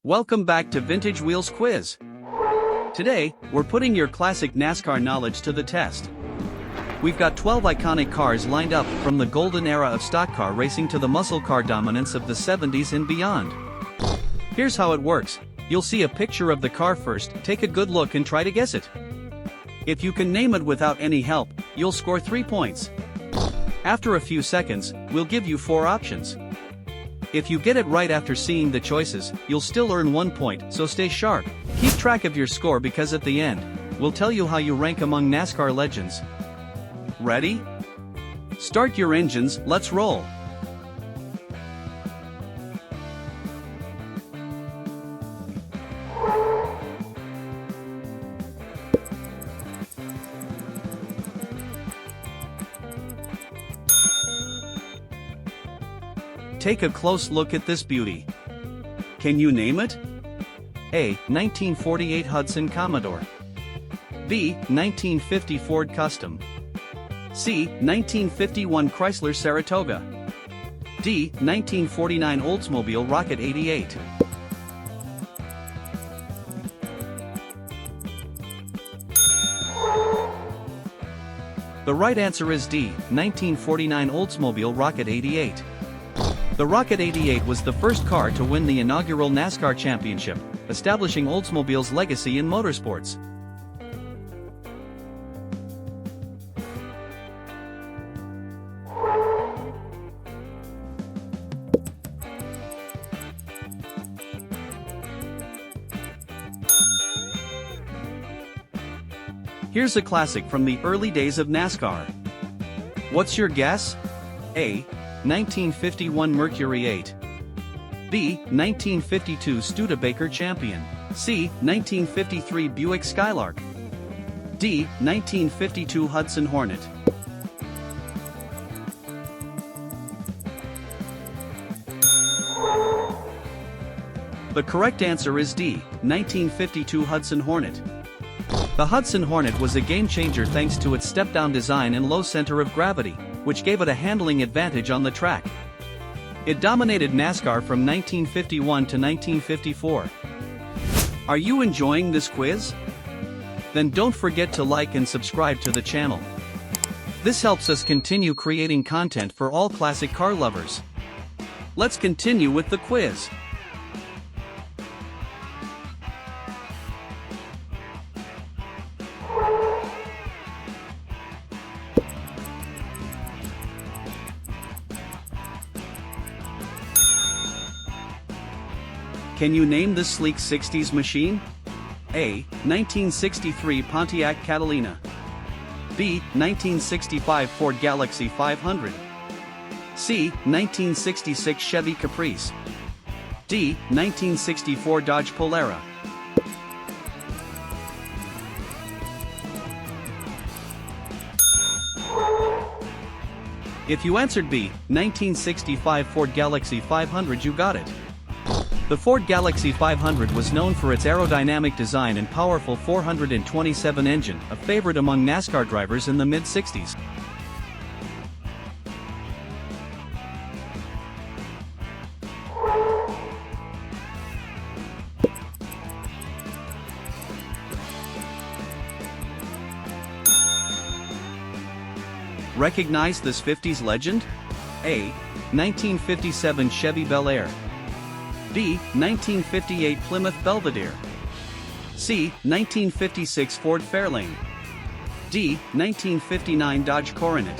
Welcome back to Vintage Wheels Quiz. Today, we're putting your classic NASCAR knowledge to the test. We've got 12 iconic cars lined up, from the golden era of stock car racing to the muscle car dominance of the 70s and beyond. Here's how it works. You'll see a picture of the car first, take a good look and try to guess it. If you can name it without any help, you'll score 3 points. After a few seconds, we'll give you 4 options. If you get it right after seeing the choices, you'll still earn 1 point, so stay sharp. Keep track of your score because at the end, we'll tell you how you rank among NASCAR legends. Ready? Start your engines, let's roll. Take a close look at this beauty. Can you name it? A. 1948 Hudson Commodore. B. 1950 Ford Custom. C. 1951 Chrysler Saratoga. D. 1949 Oldsmobile Rocket 88. The right answer is D. 1949 Oldsmobile Rocket 88. The Rocket 88 was the first car to win the inaugural NASCAR championship, establishing Oldsmobile's legacy in motorsports. Here's a classic from the early days of NASCAR. What's your guess? A. 1951 Mercury 8. B. 1952 Studebaker Champion. C. 1953 Buick Skylark. D. 1952 Hudson Hornet. The correct answer is D. 1952 Hudson Hornet. The Hudson Hornet was a game-changer thanks to its step-down design and low center of gravity, which gave it a handling advantage on the track. It dominated NASCAR from 1951 to 1954. Are you enjoying this quiz? Then don't forget to like and subscribe to the channel. This helps us continue creating content for all classic car lovers. Let's continue with the quiz. Can you name this sleek 60s machine? A. 1963 Pontiac Catalina. B. 1965 Ford Galaxie 500. C. 1966 Chevy Caprice. D. 1964 Dodge Polara. If you answered B. 1965 Ford Galaxie 500, you got it. The Ford Galaxie 500 was known for its aerodynamic design and powerful 427 engine, a favorite among NASCAR drivers in the mid-60s. Recognize this 50s legend? A. 1957 Chevy Bel Air. B. 1958 Plymouth Belvedere. C. 1956 Ford Fairlane. D. 1959 Dodge Coronet.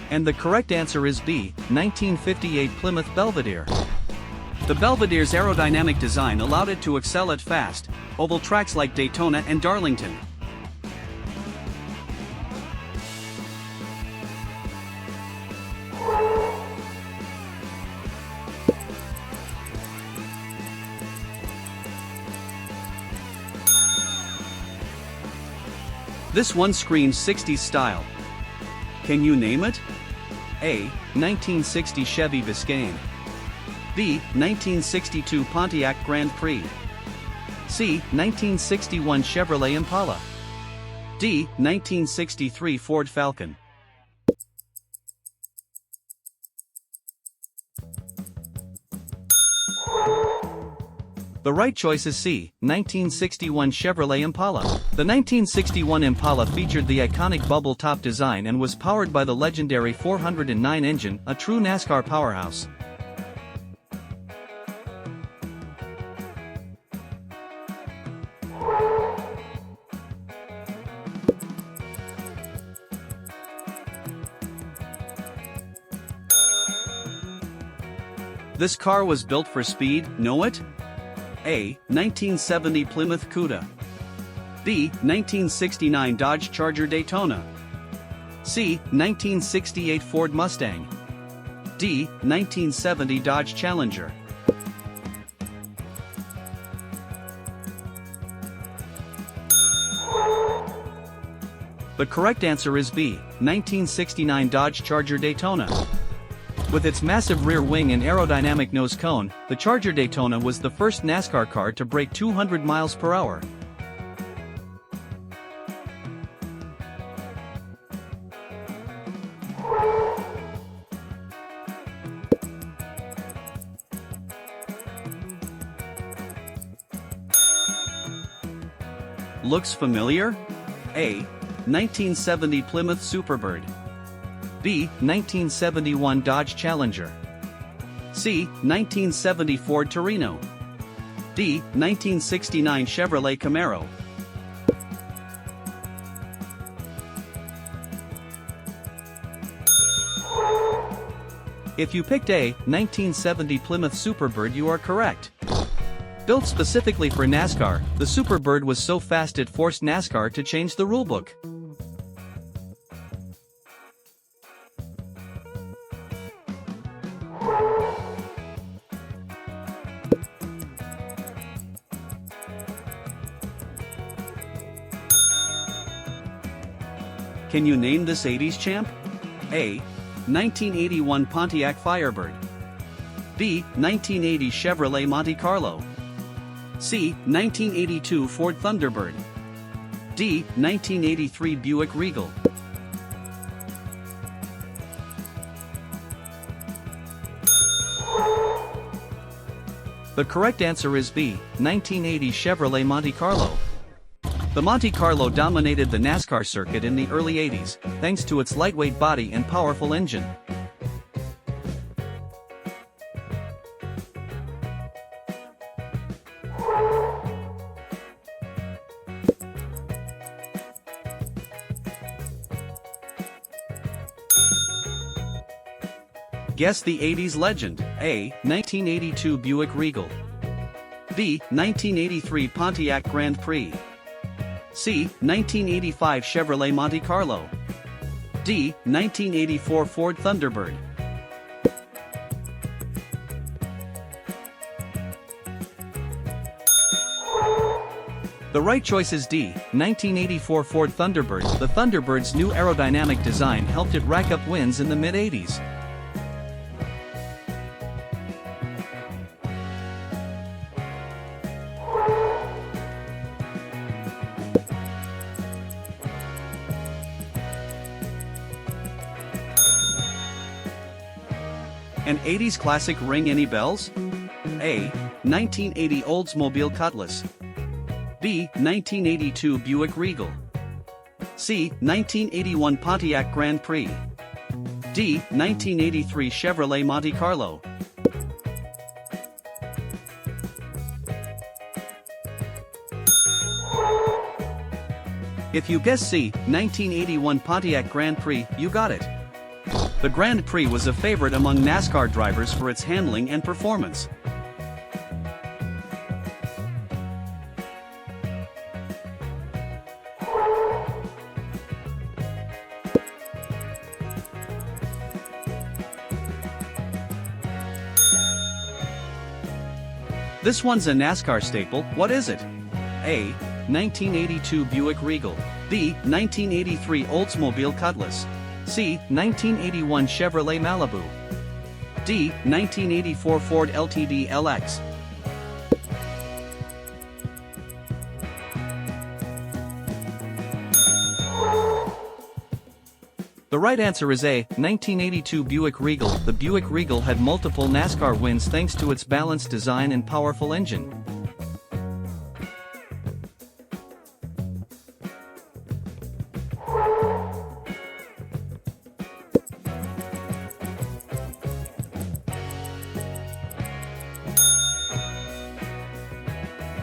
And the correct answer is B. 1958 Plymouth Belvedere. The Belvedere's aerodynamic design allowed it to excel at fast, oval tracks like Daytona and Darlington. This one screams 60s style. Can you name it? A. 1960 Chevy Biscayne. B. 1962 Pontiac Grand Prix. C. 1961 Chevrolet Impala. D. 1963 Ford Falcon. The right choice is C, 1961 Chevrolet Impala. The 1961 Impala featured the iconic bubble top design and was powered by the legendary 409 engine, a true NASCAR powerhouse. This car was built for speed, know it? A. 1970 Plymouth Cuda. B. 1969 Dodge Charger Daytona. C. 1968 Ford Mustang. D. 1970 Dodge Challenger. The correct answer is B. 1969 Dodge Charger Daytona. With its massive rear wing and aerodynamic nose cone, the Charger Daytona was the first NASCAR car to break 200 miles per hour. Looks familiar? A. 1970 Plymouth Superbird. B. 1971 Dodge Challenger. C. 1970 Ford Torino. D. 1969 Chevrolet Camaro. If you picked A. 1970 Plymouth Superbird, you are correct. Built specifically for NASCAR, the Superbird was so fast it forced NASCAR to change the rulebook. Can you name this 80s champ? A. 1981 Pontiac Firebird. B. 1980 Chevrolet Monte Carlo. C. 1982 Ford Thunderbird. D. 1983 Buick Regal. The correct answer is B. 1980 Chevrolet Monte Carlo. The Monte Carlo dominated the NASCAR circuit in the early 80s, thanks to its lightweight body and powerful engine. Guess the 80s legend. A. 1982 Buick Regal. B. 1983 Pontiac Grand Prix. C. 1985 Chevrolet Monte Carlo. D. 1984 Ford Thunderbird. The right choice is D. 1984 Ford Thunderbird. The Thunderbird's new aerodynamic design helped it rack up wins in the mid-80s. An 80s classic ring any bells? A. 1980 Oldsmobile Cutlass. B. 1982 Buick Regal. C. 1981 Pontiac Grand Prix. D. 1983 Chevrolet Monte Carlo. If you guess C. 1981 Pontiac Grand Prix, you got it. The Grand Prix was a favorite among NASCAR drivers for its handling and performance. This one's a NASCAR staple. What is it? A. 1982 Buick Regal. B. 1983 Oldsmobile Cutlass. C. 1981 Chevrolet Malibu. D. 1984 Ford LTD LX. The right answer is A. 1982 Buick Regal. The Buick Regal had multiple NASCAR wins thanks to its balanced design and powerful engine.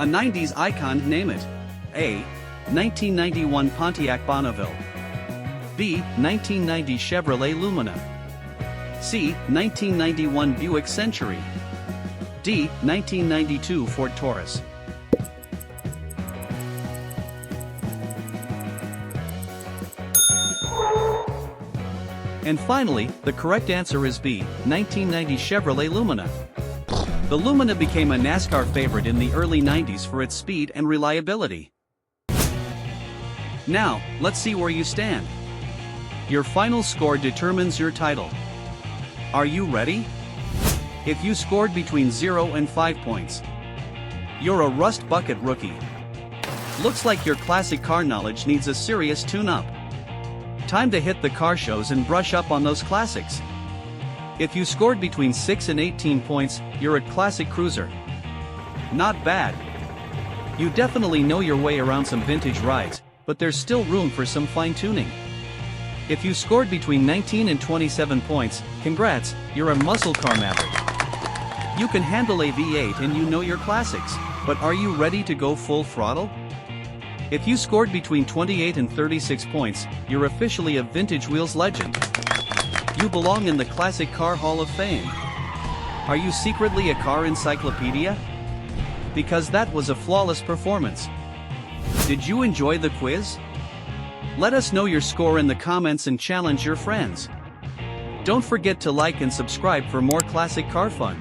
A 90s icon, name it. A. 1991 Pontiac Bonneville. B. 1990 Chevrolet Lumina. C. 1991 Buick Century. D. 1992 Ford Taurus. And finally, the correct answer is B. 1990 Chevrolet Lumina. The Lumina became a NASCAR favorite in the early 90s for its speed and reliability. Now, let's see where you stand. Your final score determines your title. Are you ready? If you scored between 0 and 5 points, you're a rust bucket rookie. Looks like your classic car knowledge needs a serious tune-up. Time to hit the car shows and brush up on those classics. If you scored between 6 and 18 points, you're a classic cruiser. Not bad. You definitely know your way around some vintage rides, but there's still room for some fine-tuning. If you scored between 19 and 27 points, congrats, you're a muscle car maverick. You can handle a V8 and you know your classics, but are you ready to go full throttle? If you scored between 28 and 36 points, you're officially a Vintage Wheels legend. You belong in the Classic Car Hall of Fame. Are you secretly a car encyclopedia? Because that was a flawless performance. Did you enjoy the quiz? Let us know your score in the comments and challenge your friends. Don't forget to like and subscribe for more classic car fun.